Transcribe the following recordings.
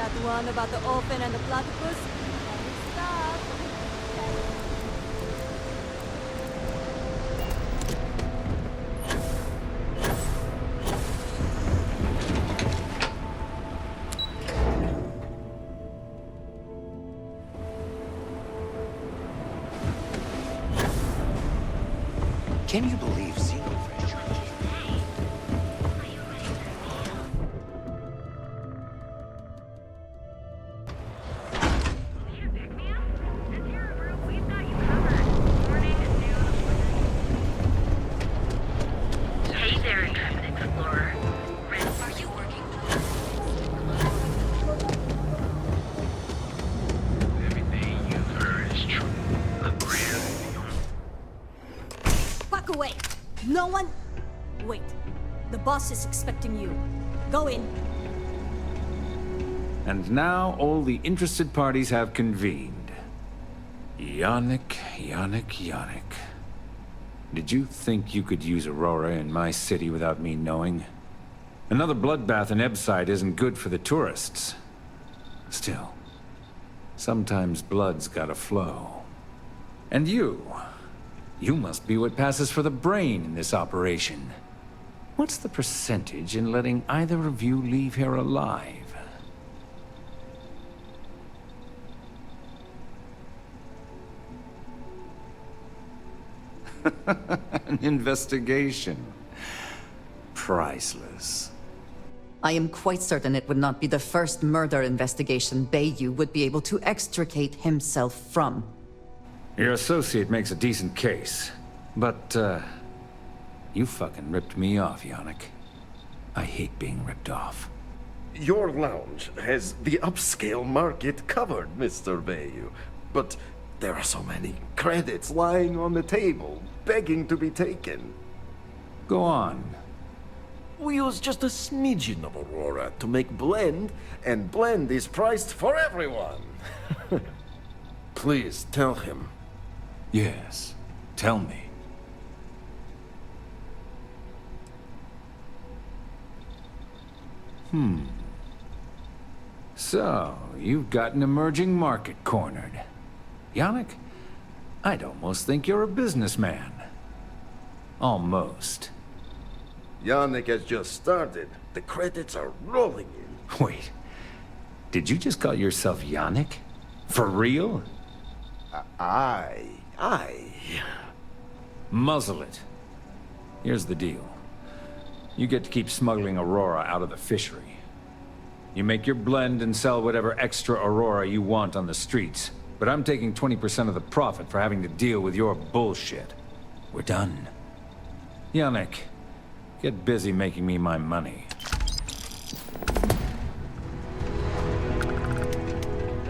That one about the orphan and the platypus? Stop. Can you believe Xenofresh? Hey there, intrepid explorer. Are you working? Everything you've heard is true. Fuck away! No one... Wait. The boss is expecting you. Go in. And now all the interested parties have convened. Yannick. Did you think you could use Aurora in my city without me knowing? Another bloodbath in Ebside isn't good for the tourists. Still, sometimes blood's gotta flow. And you must be what passes for the brain in this operation. What's the percentage in letting either of you leave here alive? An investigation. Priceless. I am quite certain it would not be the first murder investigation Bayou would be able to extricate himself from. Your associate makes a decent case, but, you fucking ripped me off, Yannick. I hate being ripped off. Your lounge has the upscale market covered, Mr. Bayou. But there are so many credits lying on the table, begging to be taken. Go on. We use just a smidgen of Aurora to make blend, and blend is priced for everyone. Please tell him. Yes, tell me. So, you've got an emerging market cornered. Yannick, I'd almost think you're a businessman. Almost. Yannick has just started. The credits are rolling in. Wait, did you just call yourself Yannick? For real? I... Muzzle it. Here's the deal. You get to keep smuggling Aurora out of the fishery. You make your blend and sell whatever extra Aurora you want on the streets, but I'm taking 20% of the profit for having to deal with your bullshit. We're done. Yannick, get busy making me my money.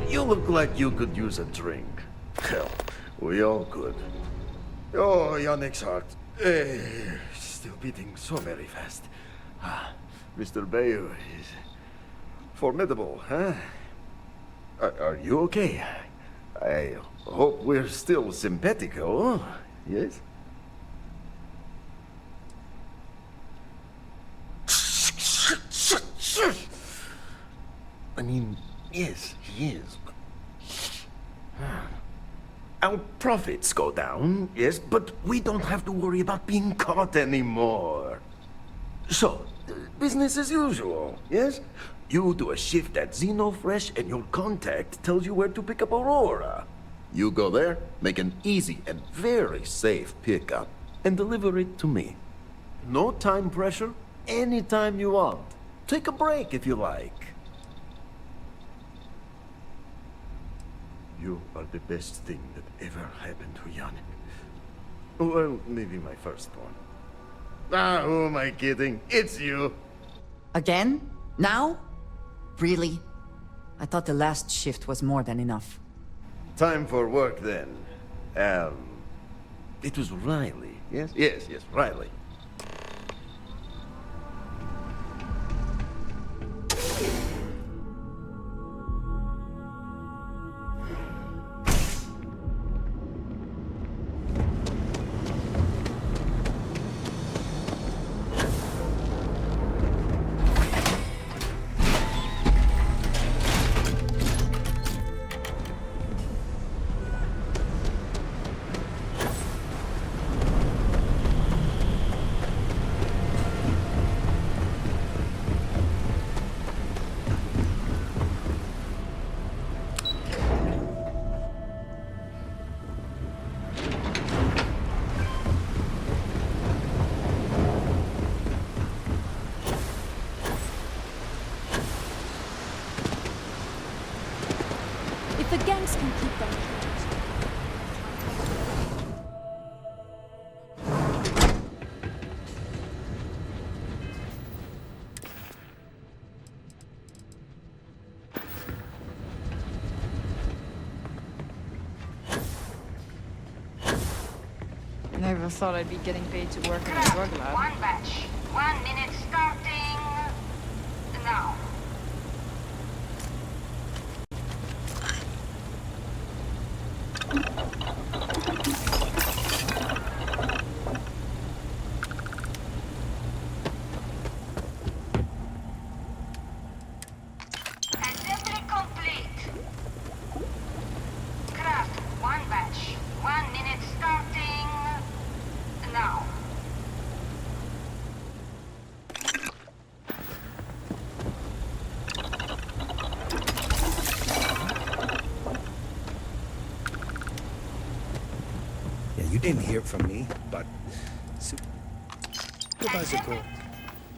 You look like you could use a drink. Hell, we all could. Oh, Yannick's heart. Still beating so very fast. Mr. Bayou is formidable, huh? Are you okay? I hope we're still simpatico, yes? I mean, yes, he is. Our profits go down, yes, but we don't have to worry about being caught anymore. So, business as usual, yes? You do a shift at Xenofresh and your contact tells you where to pick up Aurora. You go there, make an easy and very safe pickup, and deliver it to me. No time pressure, anytime you want. Take a break if you like. You are the best thing that ever happened to Yannick. Well, maybe my firstborn. Who am I kidding? It's you. Again? Now? Really? I thought the last shift was more than enough. Time for work then. It was Riley, yes? Yes, Riley. can keep them closed. Never thought I'd be getting paid to work in a drug lab. One batch. 1 minute starting now. Assembly complete. Craft 1 batch. 1 minute starting now. Yeah, you didn't hear from me, but Supervisor Gold.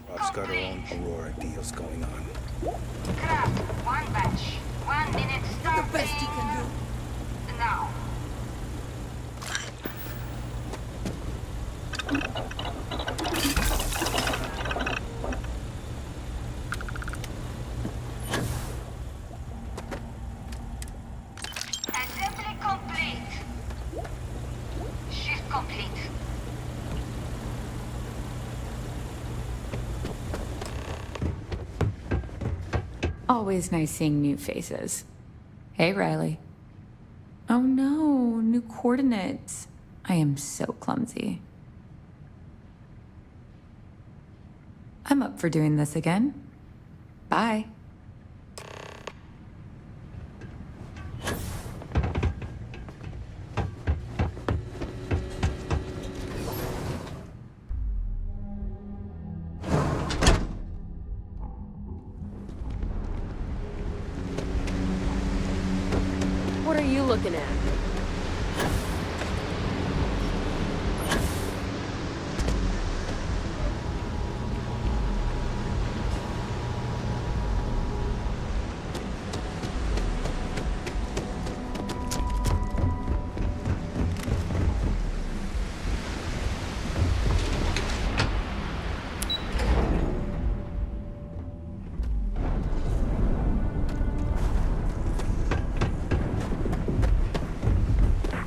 Rob's got her own Aurora deals going on. Craft 1 batch. 1 minute starting. The best you can do. Now. Assembly complete. Shift complete. Always nice seeing new faces. Hey, Riley. Oh no, new coordinates. I am so clumsy. I'm up for doing this again. Bye. What are you looking at?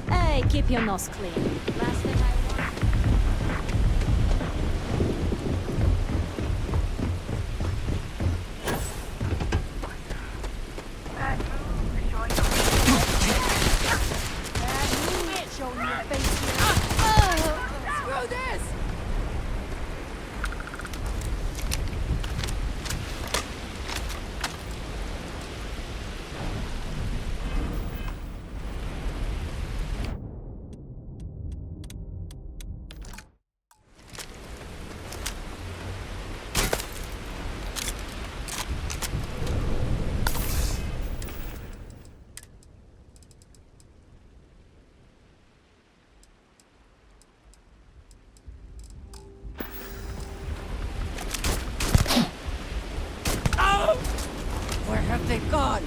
Hey, keep your nose clean. Last thing I want. Show your face here. Screw this! Where have they gone?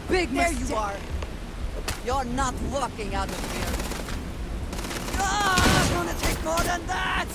Big there you are. You're not walking out of here. Ah, it's gonna take more than that!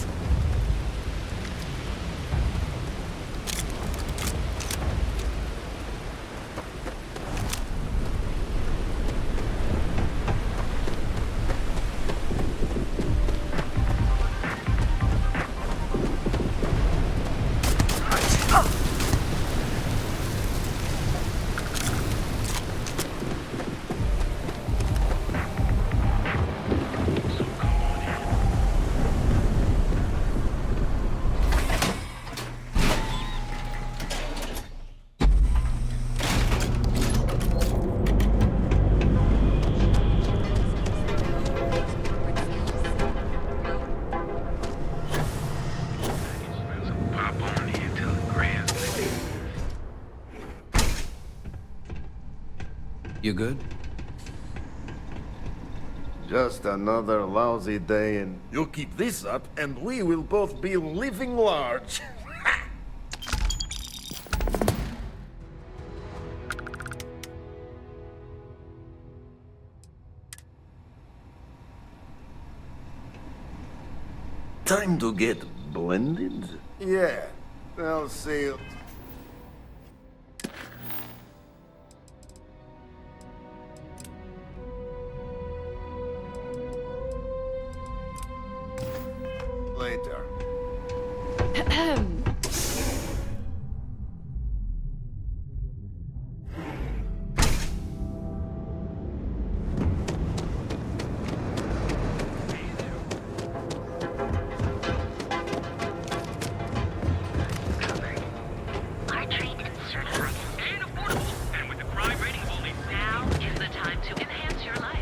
Pop on in till the grass clears. You good? Just another lousy day, and you keep this up, and we will both be living large. Time to get blended? Yeah, I'll see. Later. Our treat is certified and affordable. And with the crime rating of only now is the time to enhance your life.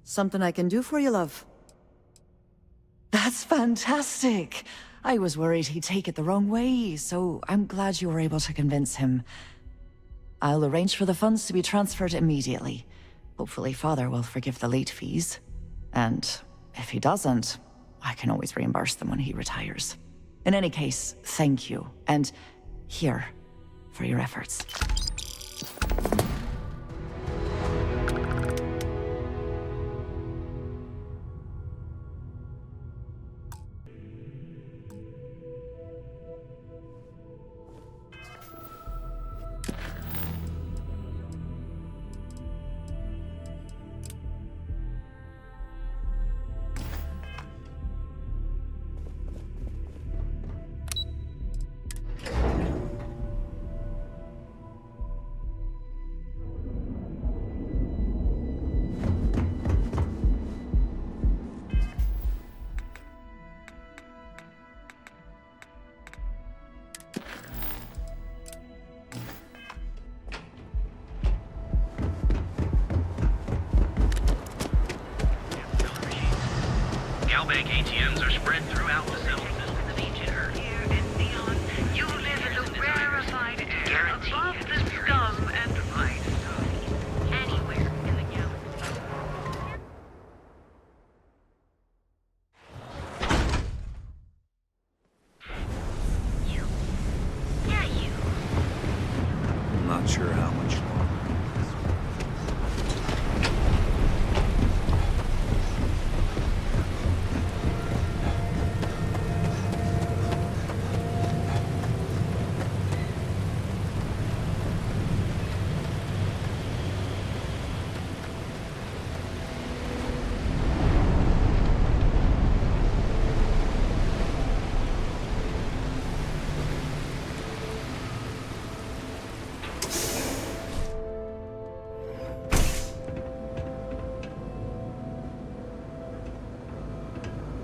Something I can do for you, love? That's fantastic! I was worried he'd take it the wrong way, so I'm glad you were able to convince him. I'll arrange for the funds to be transferred immediately. Hopefully Father will forgive the late fees. And if he doesn't, I can always reimburse them when he retires. In any case, thank you. And here, for your efforts. Bank ATMs are spread throughout the zone. Here in Neon, you live in the rarefied air above the scum and vice. Anywhere in the galaxy. You. Yeah, you. I'm not sure how much longer.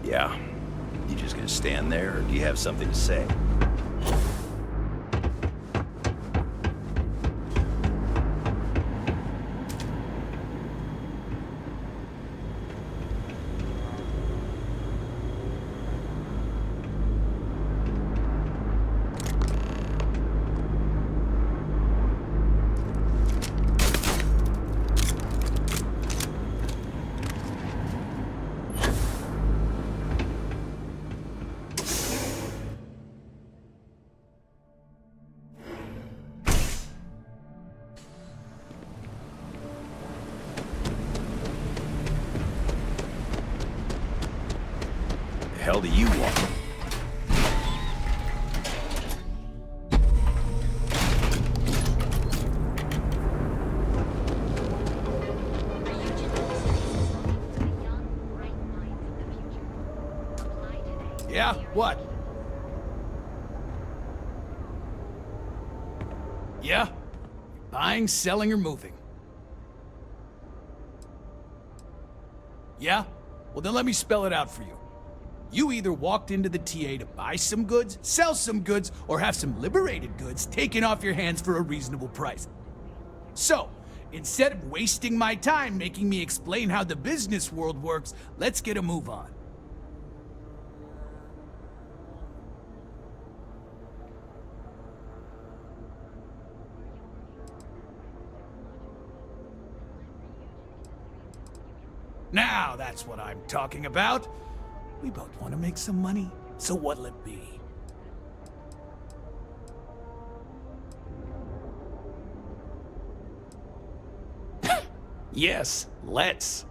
Yeah. You just gonna stand there, or do you have something to say? The hell do you want? Yeah? What? Yeah? Buying, selling, or moving? Yeah? Well, then let me spell it out for you. You either walked into the TA to buy some goods, sell some goods, or have some liberated goods taken off your hands for a reasonable price. So, instead of wasting my time making me explain how the business world works, let's get a move on. Now that's what I'm talking about. We both want to make some money, so what'll it be? Yes, let's.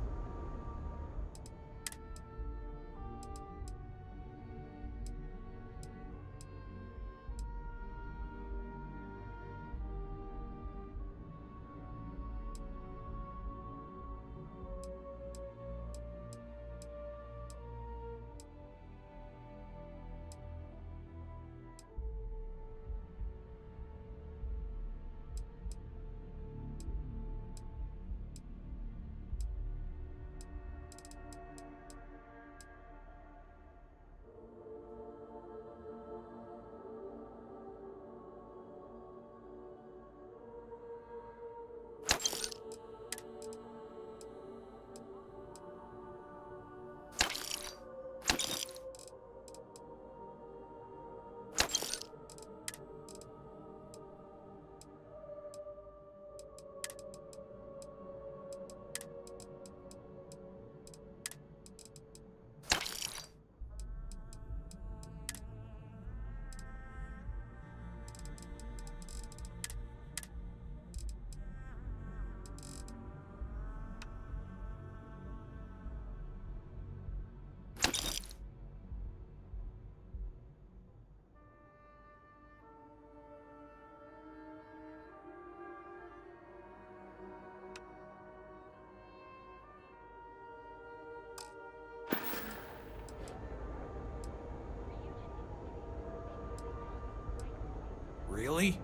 Really?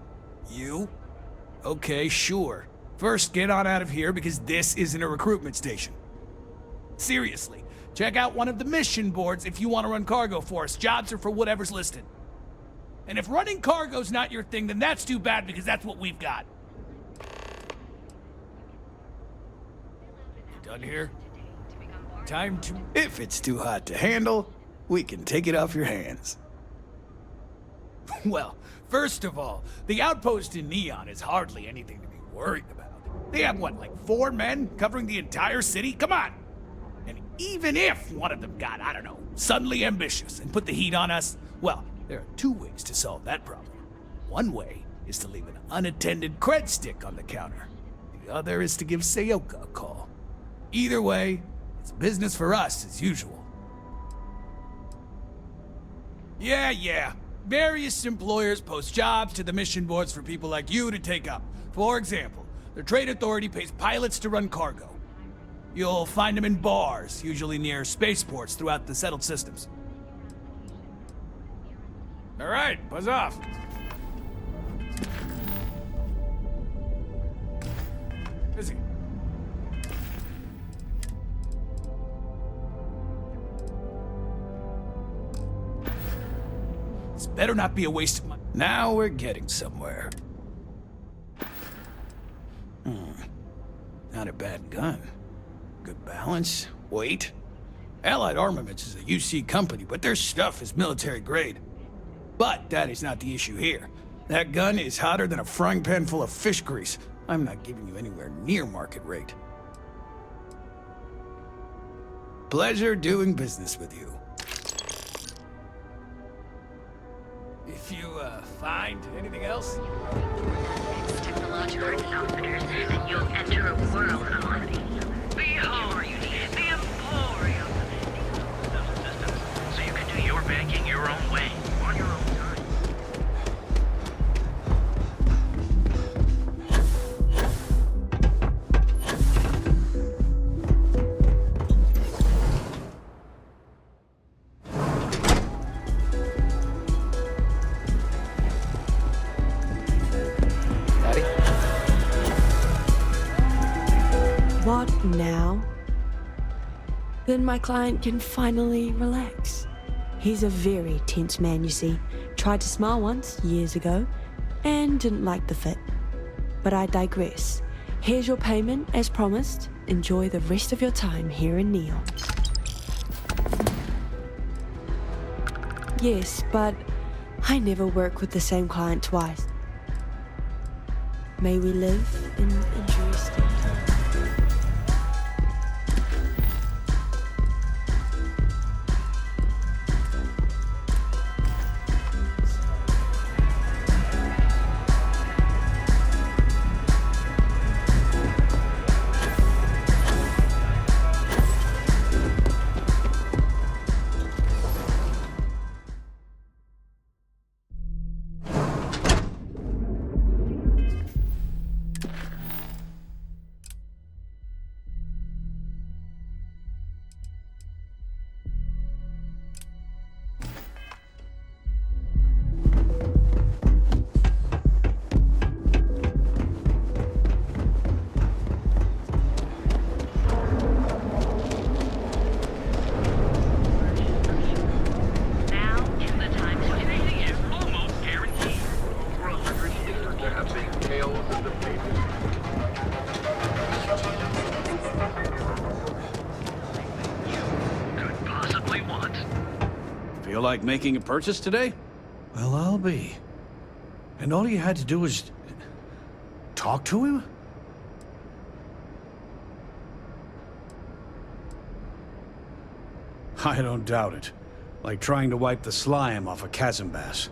You? Okay, sure. First, get on out of here because this isn't a recruitment station. Seriously, check out one of the mission boards if you want to run cargo for us. Jobs are for whatever's listed. And if running cargo's not your thing, then that's too bad because that's what we've got. You done here? Time to... If it's too hot to handle, we can take it off your hands. Well, first of all, the outpost in Neon is hardly anything to be worried about. They have, what, like 4 men covering the entire city? Come on! And even if one of them got, I don't know, suddenly ambitious and put the heat on us, well, there are 2 ways to solve that problem. One way is to leave an unattended cred stick on the counter. The other is to give Sayoka a call. Either way, it's business for us as usual. Yeah. Various employers post jobs to the mission boards for people like you to take up. For example, the Trade Authority pays pilots to run cargo. You'll find them in bars, usually near spaceports throughout the settled systems. All right, buzz off. Busy. This better not be a waste of money. Now we're getting somewhere. Not a bad gun. Good balance, weight. Allied Armaments is a UC company, but their stuff is military grade. But that is not the issue here. That gun is hotter than a frying pan full of fish grease. I'm not giving you anywhere near market rate. Pleasure doing business with you. If you, find anything else? It's technological outfitters, and you'll enter a world of harmony. Behold, the Emporium. So you can do your banking your own way, on your own time. What now? Then my client can finally relax. He's a very tense man, you see. Tried to smile once, years ago, and didn't like the fit. But I digress. Here's your payment, as promised. Enjoy the rest of your time here in Neon. Yes, but I never work with the same client twice. May we live in interesting times. Feel like making a purchase today? Well, I'll be. And all you had to do was talk to him? I don't doubt it. Like trying to wipe the slime off a chasm bass.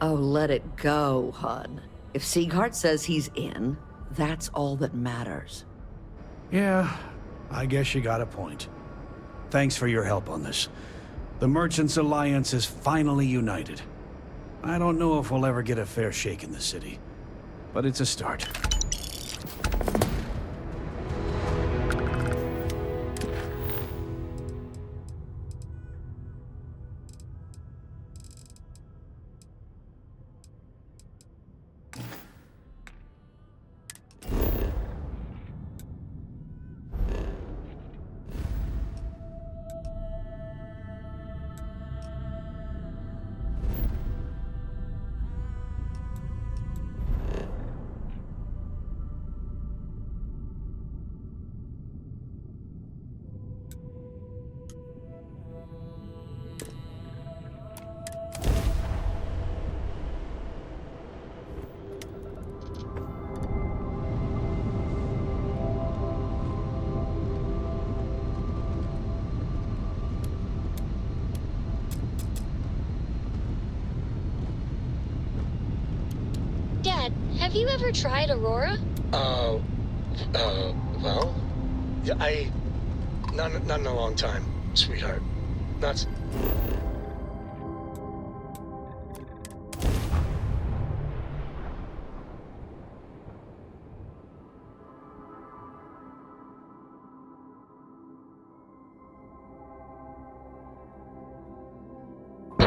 Oh, let it go, hon. If Sieghart says he's in, that's all that matters. Yeah, I guess you got a point. Thanks for your help on this. The Merchants Alliance is finally united. I don't know if we'll ever get a fair shake in the city, but it's a start. Dad, have you ever tried Aurora? Well, yeah, not in a long time, sweetheart. Not.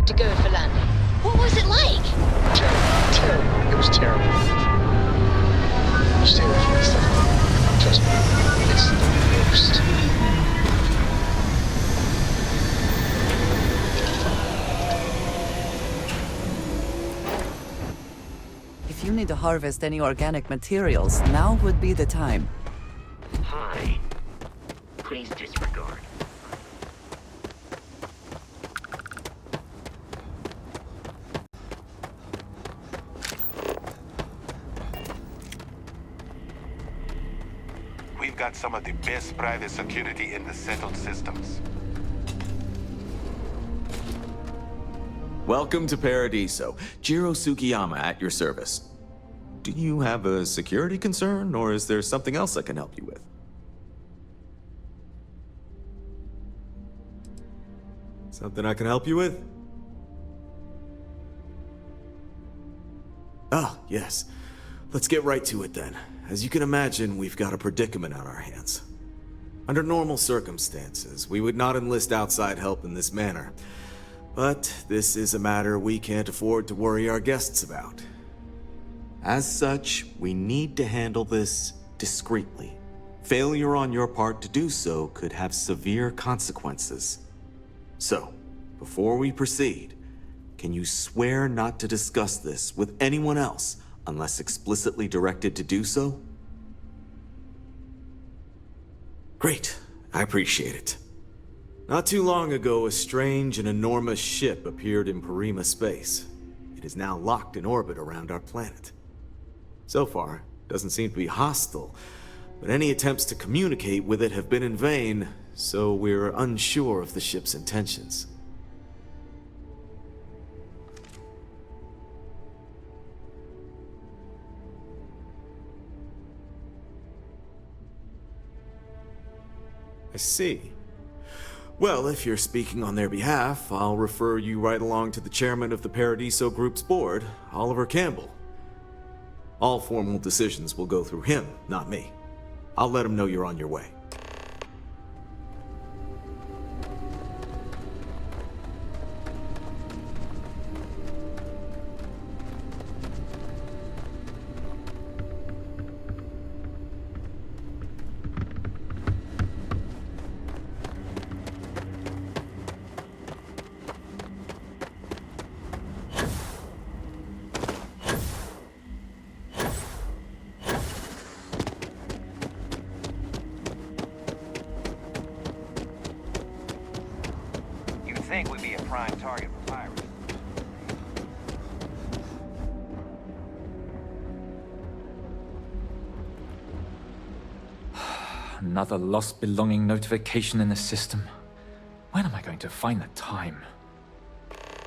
To go for landing. What was it like? Terrible. It was terrible. Stay away from that stuff. Trust me, it's the worst. If you need to harvest any organic materials, now would be the time. Hi. Please disregard. We've got some of the best private security in the settled systems. Welcome to Paradiso. Jiro Sukiyama at your service. Do you have a security concern, or is there something else I can help you with? Something I can help you with? Ah, yes. Let's get right to it then. As you can imagine, we've got a predicament on our hands. Under normal circumstances, we would not enlist outside help in this manner. But this is a matter we can't afford to worry our guests about. As such, we need to handle this discreetly. Failure on your part to do so could have severe consequences. So, before we proceed, can you swear not to discuss this with anyone else unless explicitly directed to do so? Great, I appreciate it. Not too long ago, a strange and enormous ship appeared in Parima space. It is now locked in orbit around our planet. So far, it doesn't seem to be hostile, but any attempts to communicate with it have been in vain, so we're unsure of the ship's intentions. I see. Well, if you're speaking on their behalf, I'll refer you right along to the chairman of the Paradiso Group's board, Oliver Campbell. All formal decisions will go through him, not me. I'll let him know you're on your way. prime target for pirates. Another lost belonging notification in the system. When am I going to find the time?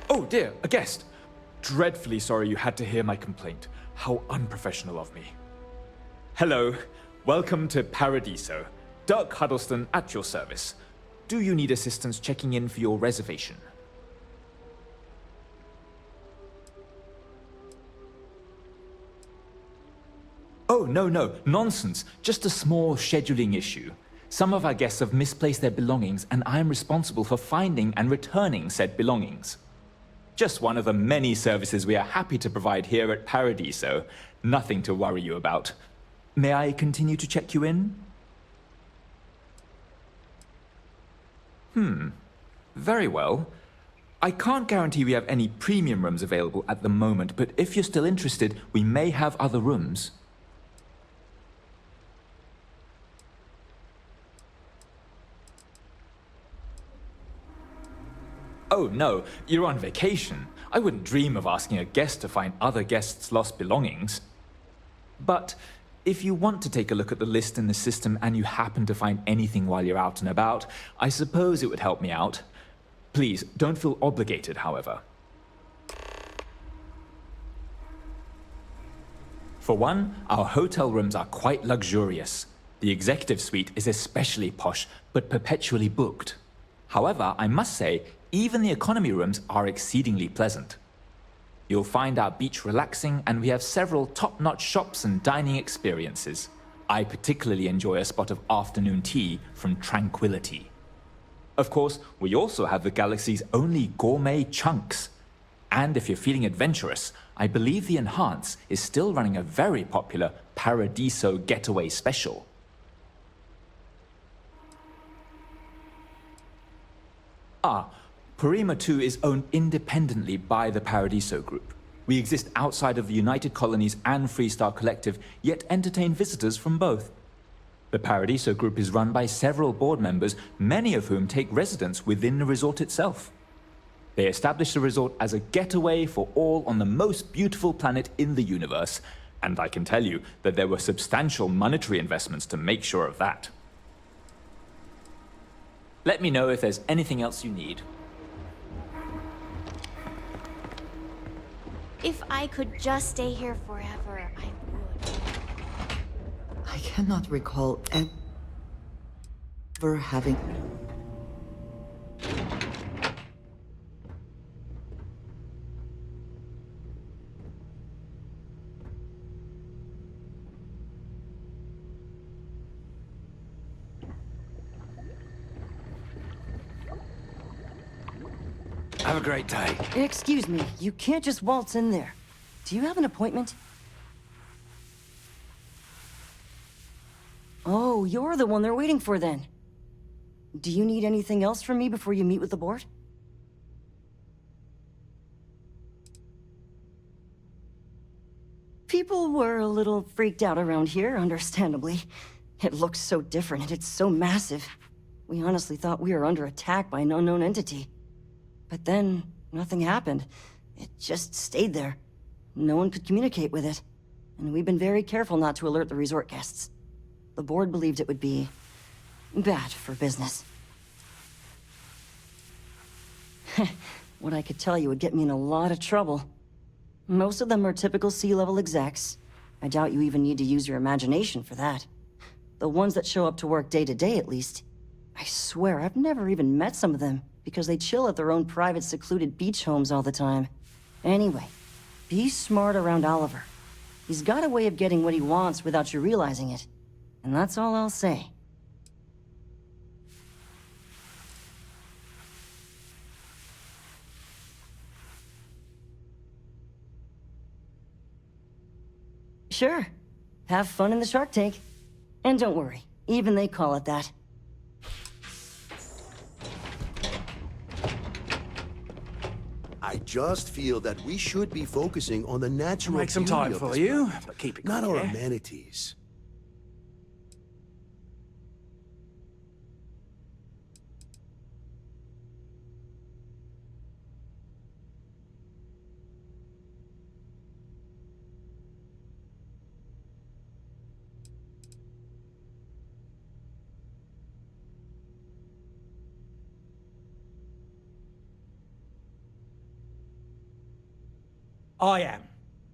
Oh dear, a guest! Dreadfully sorry you had to hear my complaint. How unprofessional of me. Hello, welcome to Paradiso. Dirk Huddleston at your service. Do you need assistance checking in for your reservation? Oh, no, nonsense. Just a small scheduling issue. Some of our guests have misplaced their belongings, and I am responsible for finding and returning said belongings. Just one of the many services we are happy to provide here at Paradiso. Nothing to worry you about. May I continue to check you in? Very well. I can't guarantee we have any premium rooms available at the moment, but if you're still interested, we may have other rooms. Oh no, you're on vacation. I wouldn't dream of asking a guest to find other guests' lost belongings. But if you want to take a look at the list in the system and you happen to find anything while you're out and about, I suppose it would help me out. Please, don't feel obligated, however. For one, our hotel rooms are quite luxurious. The executive suite is especially posh, but perpetually booked. However, I must say, even the economy rooms are exceedingly pleasant. You'll find our beach relaxing, and we have several top-notch shops and dining experiences. I particularly enjoy a spot of afternoon tea from Tranquility. Of course, we also have the galaxy's only gourmet chunks. And if you're feeling adventurous, I believe the Enhance is still running a very popular Paradiso Getaway special. Parima 2 is owned independently by the Paradiso Group. We exist outside of the United Colonies and Freestar Collective, yet entertain visitors from both. The Paradiso Group is run by several board members, many of whom take residence within the resort itself. They established the resort as a getaway for all on the most beautiful planet in the universe, and I can tell you that there were substantial monetary investments to make sure of that. Let me know if there's anything else you need. If I could just stay here forever, I would. I cannot recall ever having... Have a great day. Excuse me, you can't just waltz in there. Do you have an appointment? Oh, you're the one they're waiting for then. Do you need anything else from me before you meet with the board? People were a little freaked out around here, understandably. It looks so different and it's so massive. We honestly thought we were under attack by an unknown entity. But then, nothing happened. It just stayed there. No one could communicate with it. And we've been very careful not to alert the resort guests. The board believed it would be... bad for business. What I could tell you would get me in a lot of trouble. Most of them are typical C-level execs. I doubt you even need to use your imagination for that. The ones that show up to work day to day, at least. I swear, I've never even met some of them, because they chill at their own private, secluded beach homes all the time. Anyway, be smart around Oliver. He's got a way of getting what he wants without you realizing it. And that's all I'll say. Sure. Have fun in the Shark Tank. And don't worry, even they call it that. I just feel that we should be focusing on the natural Make some beauty time of for this you, planet, but keep it not our clear. amenities. I am.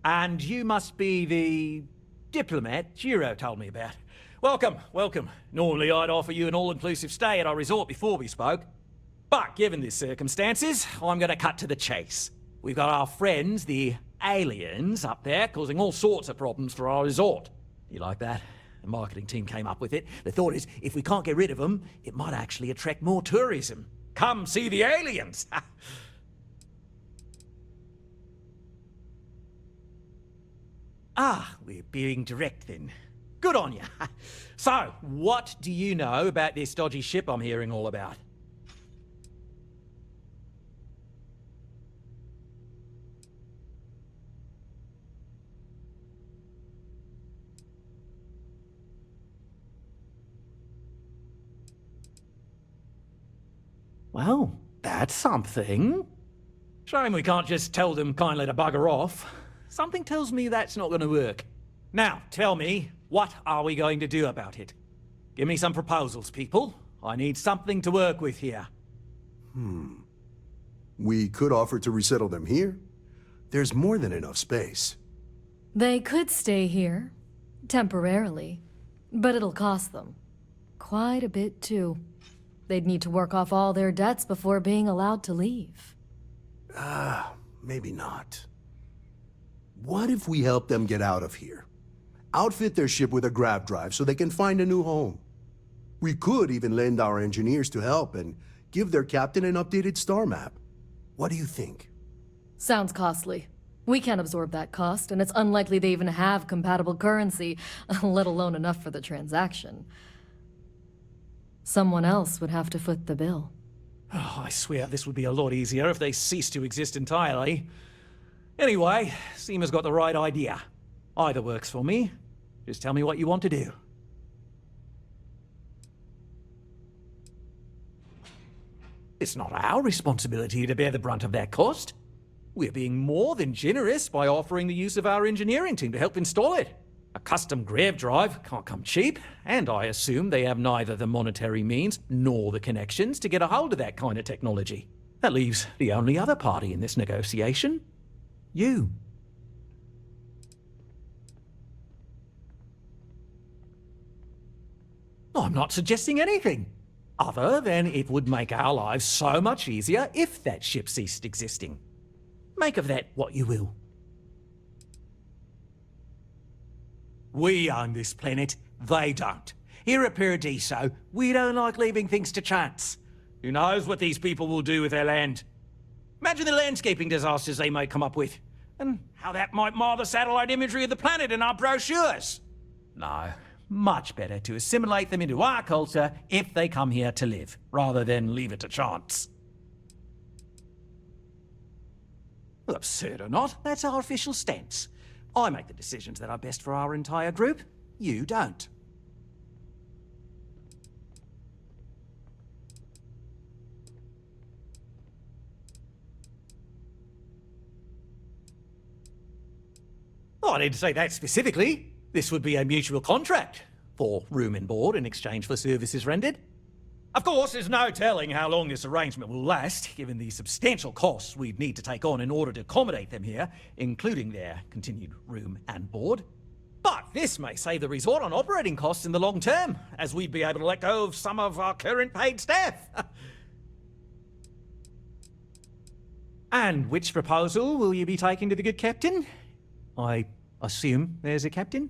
And you must be the diplomat Giro told me about. Welcome, welcome. Normally I'd offer you an all-inclusive stay at our resort before we spoke. But given the circumstances, I'm going to cut to the chase. We've got our friends, the aliens, up there causing all sorts of problems for our resort. You like that? The marketing team came up with it. The thought is, if we can't get rid of them, it might actually attract more tourism. Come see the aliens! Ah, we're being direct then. Good on you. So, what do you know about this dodgy ship I'm hearing all about? Well, that's something. Shame we can't just tell them kindly to bugger off. Something tells me that's not going to work. Now, tell me, what are we going to do about it? Give me some proposals, people. I need something to work with here. We could offer to resettle them here. There's more than enough space. They could stay here, temporarily, but it'll cost them. Quite a bit, too. They'd need to work off all their debts before being allowed to leave. Maybe not. What if we help them get out of here? Outfit their ship with a grav drive so they can find a new home. We could even lend our engineers to help and give their captain an updated star map. What do you think? Sounds costly. We can't absorb that cost, and it's unlikely they even have compatible currency, let alone enough for the transaction. Someone else would have to foot the bill. Oh, I swear this would be a lot easier if they ceased to exist entirely. Anyway, Seema's got the right idea. Either works for me. Just tell me what you want to do. It's not our responsibility to bear the brunt of that cost. We're being more than generous by offering the use of our engineering team to help install it. A custom grav drive can't come cheap, and I assume they have neither the monetary means nor the connections to get a hold of that kind of technology. That leaves the only other party in this negotiation. You. I'm not suggesting anything, other than it would make our lives so much easier if that ship ceased existing. Make of that what you will. We own this planet, they don't. Here at Paradiso, we don't like leaving things to chance. Who knows what these people will do with their land? Imagine the landscaping disasters they might come up with, and how that might mar the satellite imagery of the planet in our brochures. No, much better to assimilate them into our culture if they come here to live, rather than leave it to chance. Well, absurd or not, that's our official stance. I make the decisions that are best for our entire group. You don't. Oh, I didn't say that specifically. This would be a mutual contract for room and board in exchange for services rendered. Of course, there's no telling how long this arrangement will last, given the substantial costs we'd need to take on in order to accommodate them here, including their continued room and board. But this may save the resort on operating costs in the long term, as we'd be able to let go of some of our current paid staff. And which proposal will you be taking to the good captain? I assume there's a captain?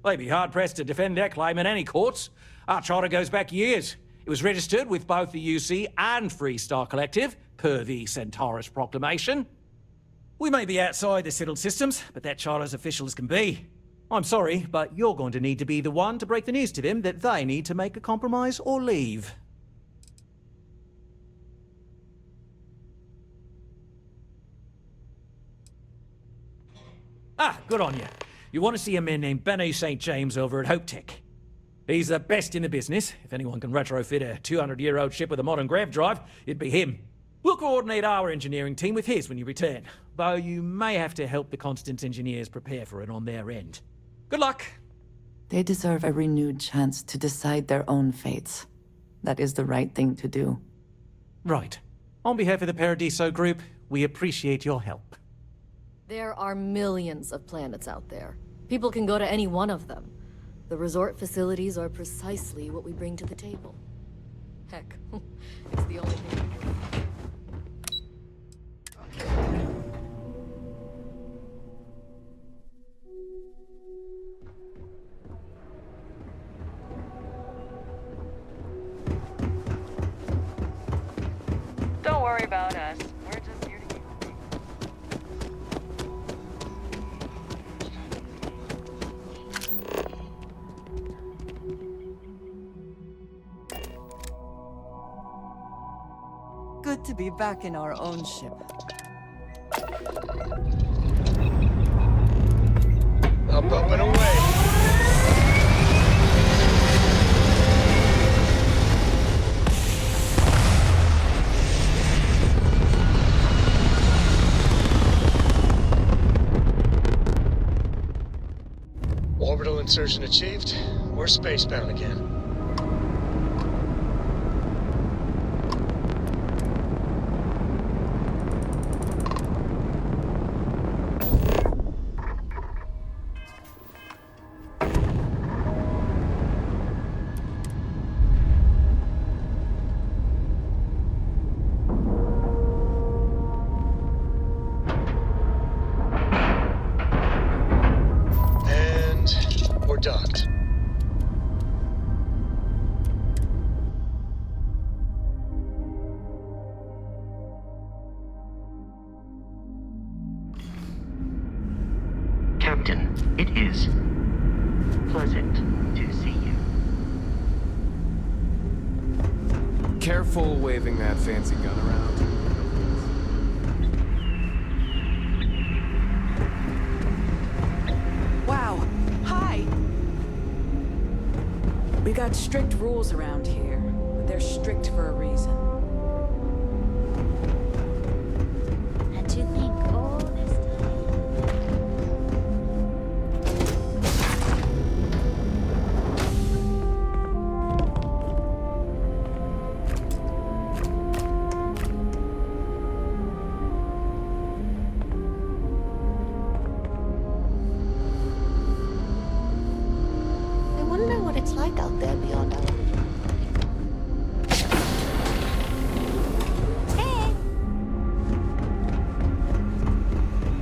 They'd be hard-pressed to defend their claim in any courts. Our charter goes back years. It was registered with both the UC and Free Star Collective, per the Centaurus Proclamation. We may be outside the settled systems, but that charter as official as can be. I'm sorry, but you're going to need to be the one to break the news to them that they need to make a compromise or leave. Ah, good on you. You want to see a man named Benny St. James over at Hope Tech. He's the best in the business. If anyone can retrofit a 200-year-old ship with a modern grav drive, it'd be him. We'll coordinate our engineering team with his when you return, though you may have to help the Constance engineers prepare for it on their end. Good luck! They deserve a renewed chance to decide their own fates. That is the right thing to do. Right. On behalf of the Paradiso Group, we appreciate your help. There are millions of planets out there. People can go to any one of them. The resort facilities are precisely what we bring to the table. Heck, it's the only thing we do. Don't worry about us. We're just here to keep Good to be back in our own ship. Up and away. Orbital insertion achieved. We're spacebound again. Docked. Captain, it is pleasant to see you. Careful waving that fancy gun around. Wow. Hi. We got strict rules around here, but they're strict for a reason. And to think all this I wonder what it's like out there beyond our...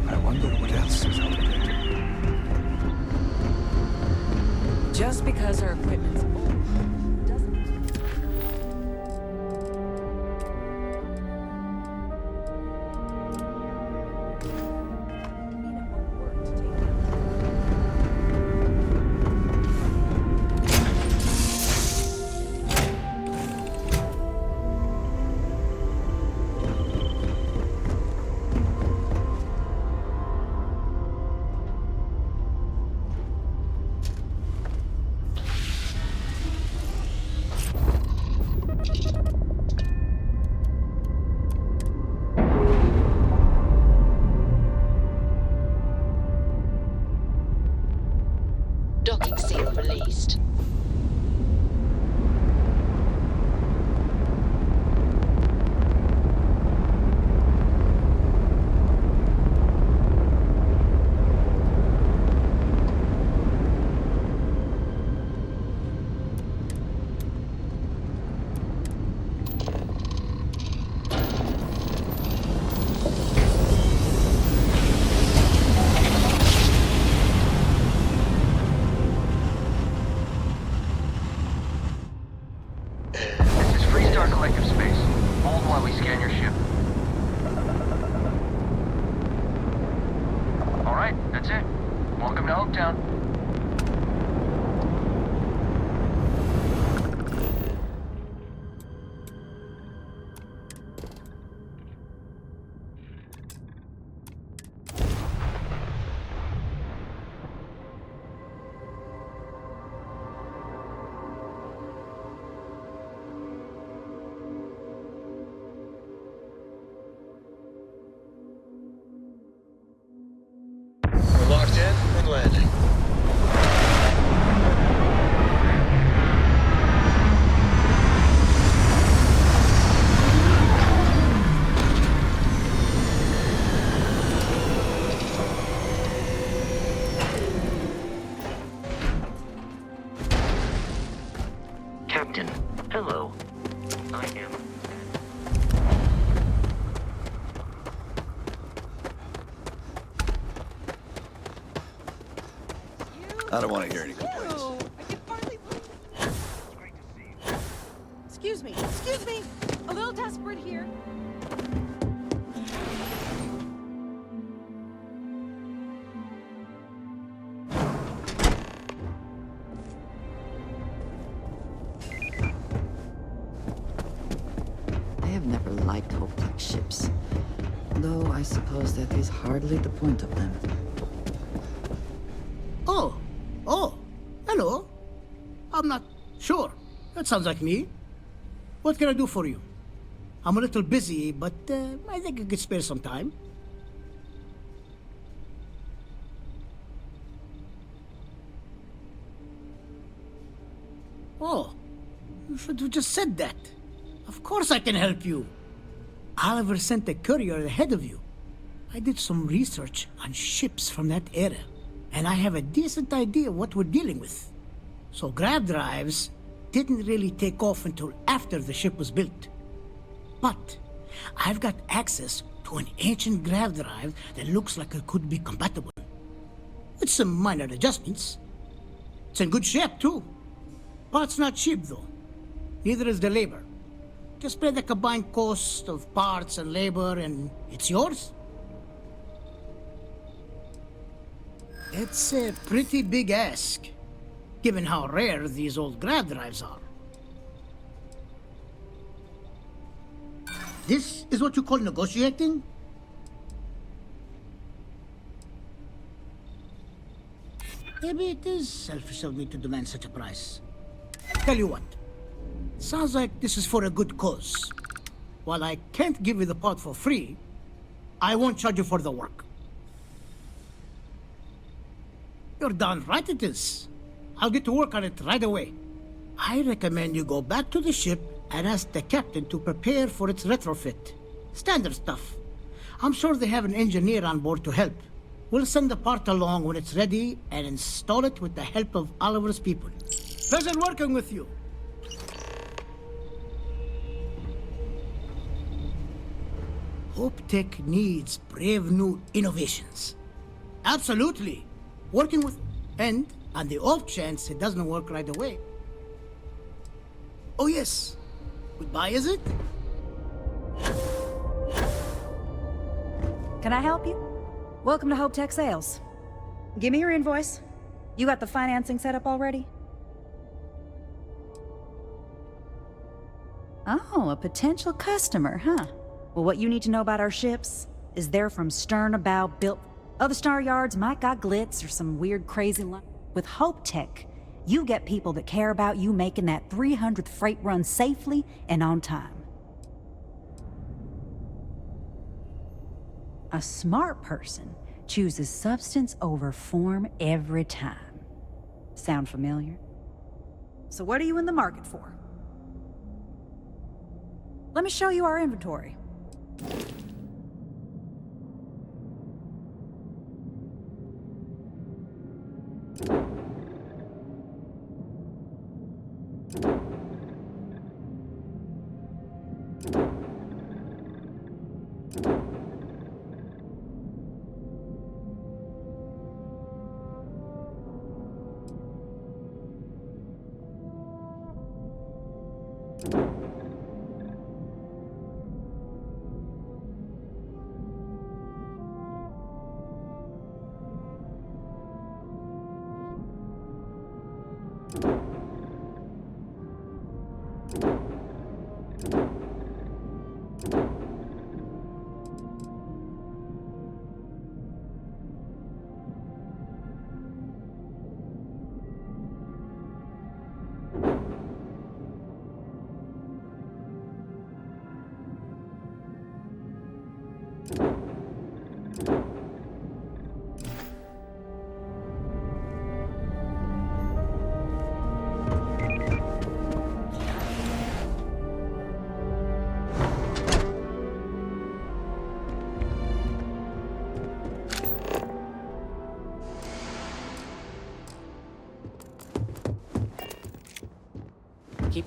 I wonder what else is out there. Just because our equipment's old doesn't... Docking seal released. Collective space. Hold while we scan your ship. Alright, that's it. Welcome to Hopetown. and landing. Captain, hello. I am. I don't want to hear any complaints. Excuse me. A little desperate here. I have never liked Hope-like ships. Though I suppose that is hardly the point of them. Oh, hello. I'm not sure. That sounds like me. What can I do for you? I'm a little busy, but I think I could spare some time. Oh, you should have just said that. Of course I can help you. Oliver sent a courier ahead of you. I did some research on ships from that era, and I have a decent idea what we're dealing with. So grav drives didn't really take off until after the ship was built. But I've got access to an ancient grav drive that looks like it could be compatible. With some minor adjustments. It's in good shape too. Parts not cheap though. Neither is the labor. Just pay the combined cost of parts and labor and it's yours. It's a pretty big ask, given how rare these old grav drives are. This is what you call negotiating? Maybe it is selfish of me to demand such a price. Tell you what, sounds like this is for a good cause. While I can't give you the part for free, I won't charge you for the work. You're darn right it is. I'll get to work on it right away. I recommend you go back to the ship and ask the captain to prepare for its retrofit. Standard stuff. I'm sure they have an engineer on board to help. We'll send the part along when it's ready and install it with the help of Oliver's people. Pleasure working with you. Hope Tech needs brave new innovations. Absolutely. Working with... And on the off chance it doesn't work right away. Oh yes. Goodbye, is it? Can I help you? Welcome to Hope Tech Sales. Give me your invoice. You got the financing set up already? Oh, a potential customer, huh? Well, what you need to know about our ships is they're from stern bow built. Other star yards might got glitz or some weird crazy line. With Hope Tech, you get people that care about you making that 300th freight run safely and on time. A smart person chooses substance over form every time. Sound familiar? So what are you in the market for? Let me show you our inventory.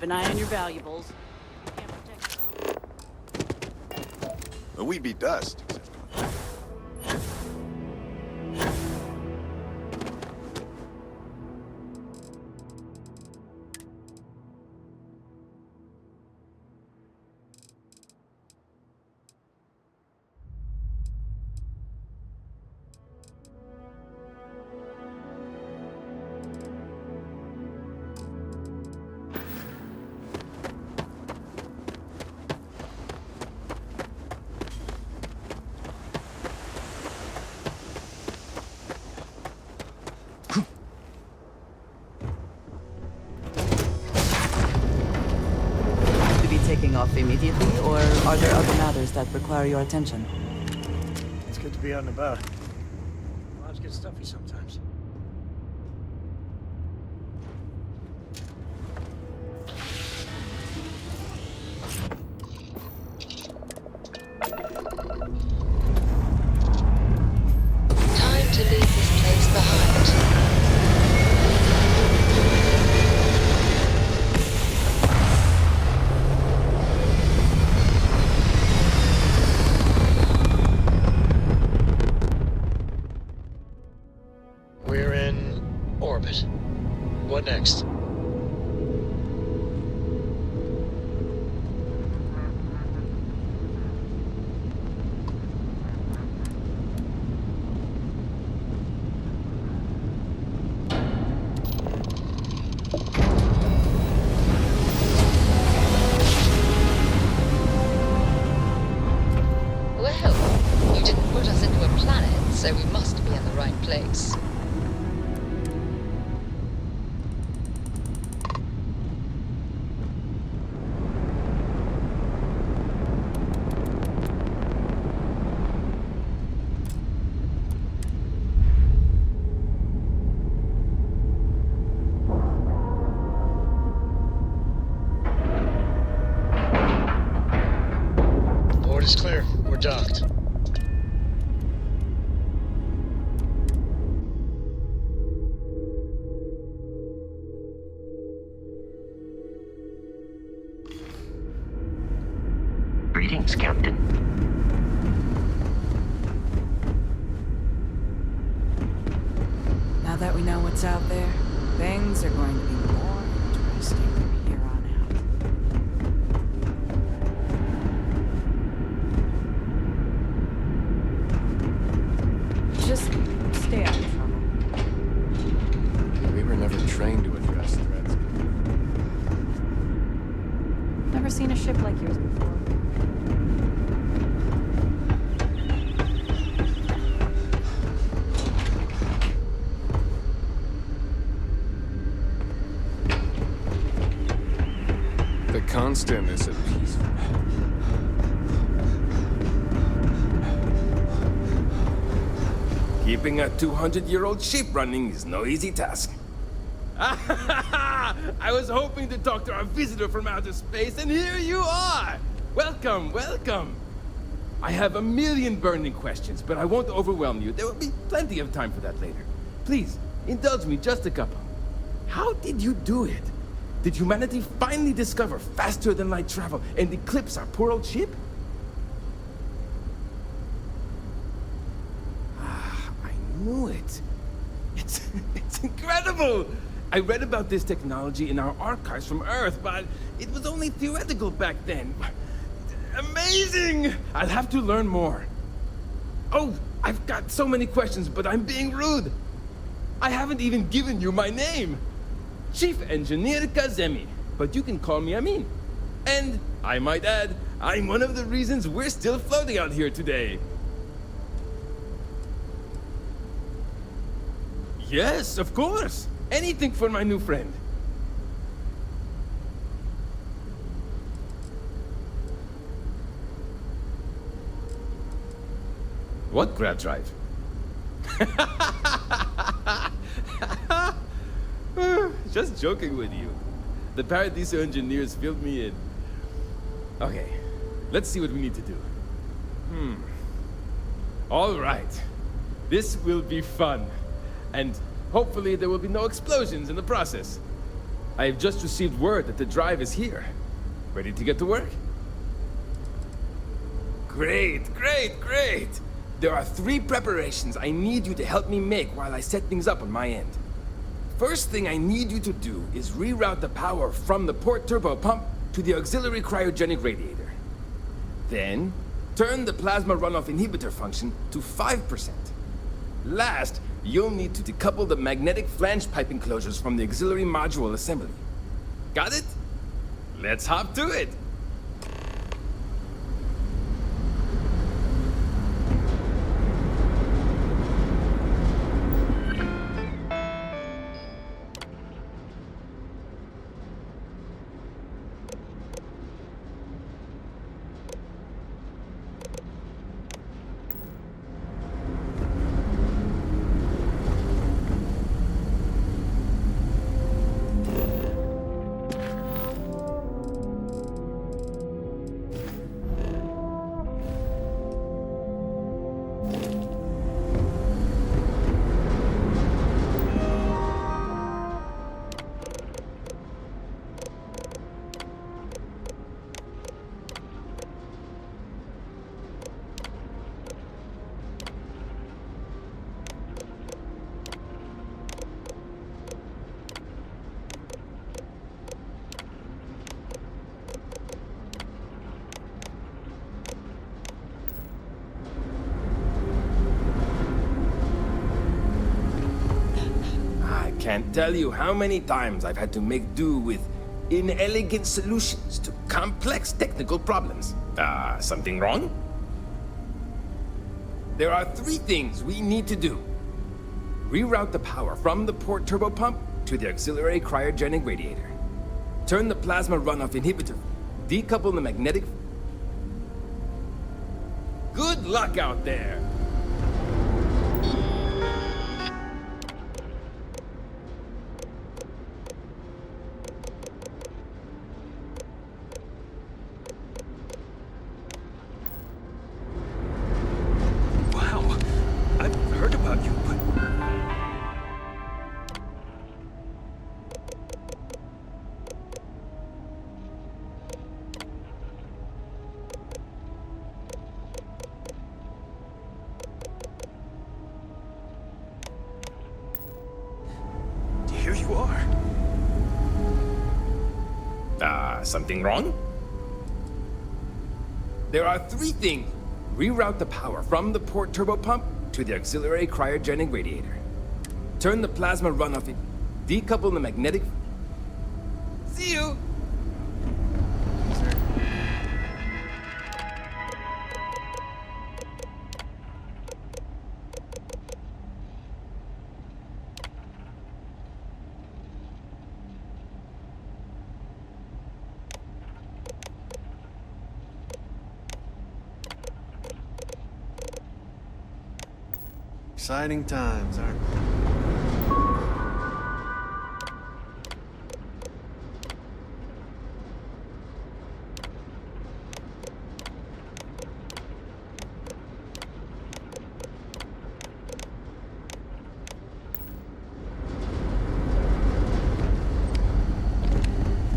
Keep an eye on your valuables. But we'd be dust. Taking off immediately, or are there other matters that require your attention? It's good to be out and about. Lives get stuffy sometimes. Time to leave this place behind. We're in orbit. What next? Well, you didn't put us into a planet, so we must be in the right place. Board is clear. We're docked. Greetings, Captain. Now that we know what's out there, things are going to be more interesting from here on out. Just stay out of trouble. We were never trained to address threats. Never seen a ship like yours before. The constant is a peaceful. Keeping a 200-year-old ship running is no easy task. I was hoping to talk to our visitor from outer space, and here you are! Welcome, welcome! I have a million burning questions, but I won't overwhelm you. There will be plenty of time for that later. Please, indulge me just a couple. How did you do it? Did humanity finally discover faster-than-light travel and eclipse our poor old ship? I knew it. It's incredible! I read about this technology in our archives from Earth, but it was only theoretical back then. Amazing! I'll have to learn more. Oh, I've got so many questions, but I'm being rude. I haven't even given you my name. Chief Engineer Kazemi, but you can call me Amin. And, I might add, I'm one of the reasons we're still floating out here today. Yes, of course. Anything for my new friend. What grab drive? Just joking with you. The Paradiso engineers filled me in. Okay, let's see what we need to do. All right. This will be fun. And hopefully there will be no explosions in the process. I've just received word that the drive is here. Ready to get to work? Great, great, great! There are 3 preparations I need you to help me make while I set things up on my end. First thing I need you to do is reroute the power from the port turbo pump to the auxiliary cryogenic radiator. Then, turn the plasma runoff inhibitor function to 5%. Last, you'll need to decouple the magnetic flange pipe enclosures from the auxiliary module assembly. Got it? Let's hop to it! Can't tell you how many times I've had to make do with inelegant solutions to complex technical problems. Something wrong? There are 3 things we need to do. Reroute the power from the port turbo pump to the auxiliary cryogenic radiator. Turn the plasma runoff inhibitor. Decouple the magnetic... Good luck out there! Something wrong? There are 3 things. Reroute the power from the port turbo pump to the auxiliary cryogenic radiator. Turn the plasma runoff in. Decouple the magnetic... See you! Exciting times, aren't they?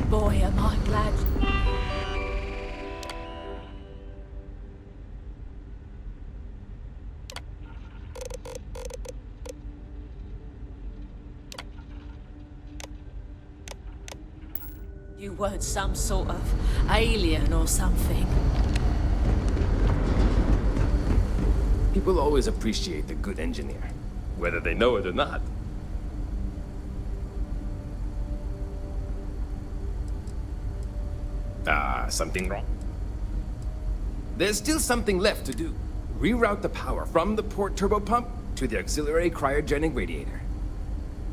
Boy, am I glad. You weren't some sort of alien or something. People always appreciate the good engineer, whether they know it or not. Something wrong? There's still something left to do. Reroute the power from the port turbo pump to the auxiliary cryogenic radiator.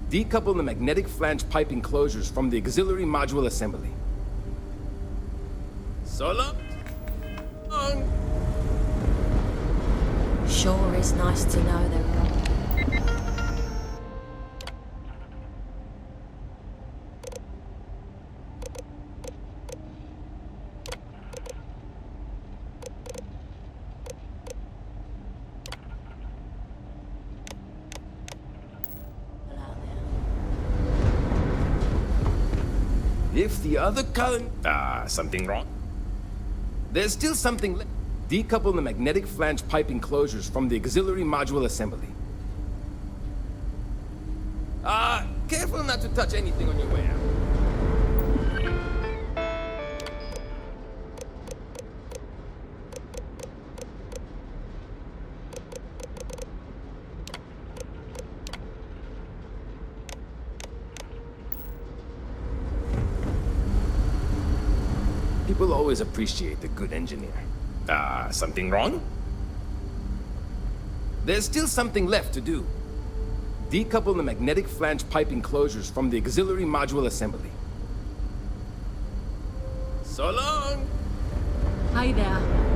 Decouple the magnetic flange pipe enclosures from the auxiliary module assembly. So long. Sure is nice to know they're wrong. If the other column... something wrong? There's still something left. Decouple the magnetic flange pipe enclosures from the auxiliary module assembly. Careful not to touch anything on your way out. People always appreciate the good engineer. Something wrong? There's still something left to do. Decouple the magnetic flange pipe enclosures from the auxiliary module assembly. So long! Hi there.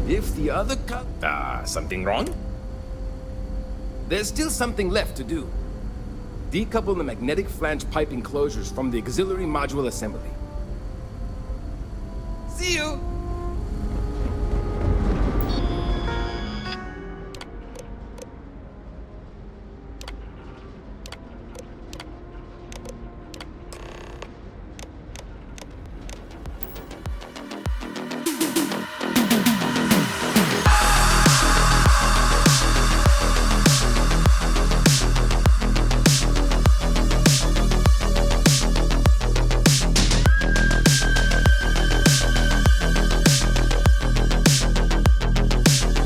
If the other something wrong? There's still something left to do. Decouple the magnetic flange pipe enclosures from the auxiliary module assembly. See you!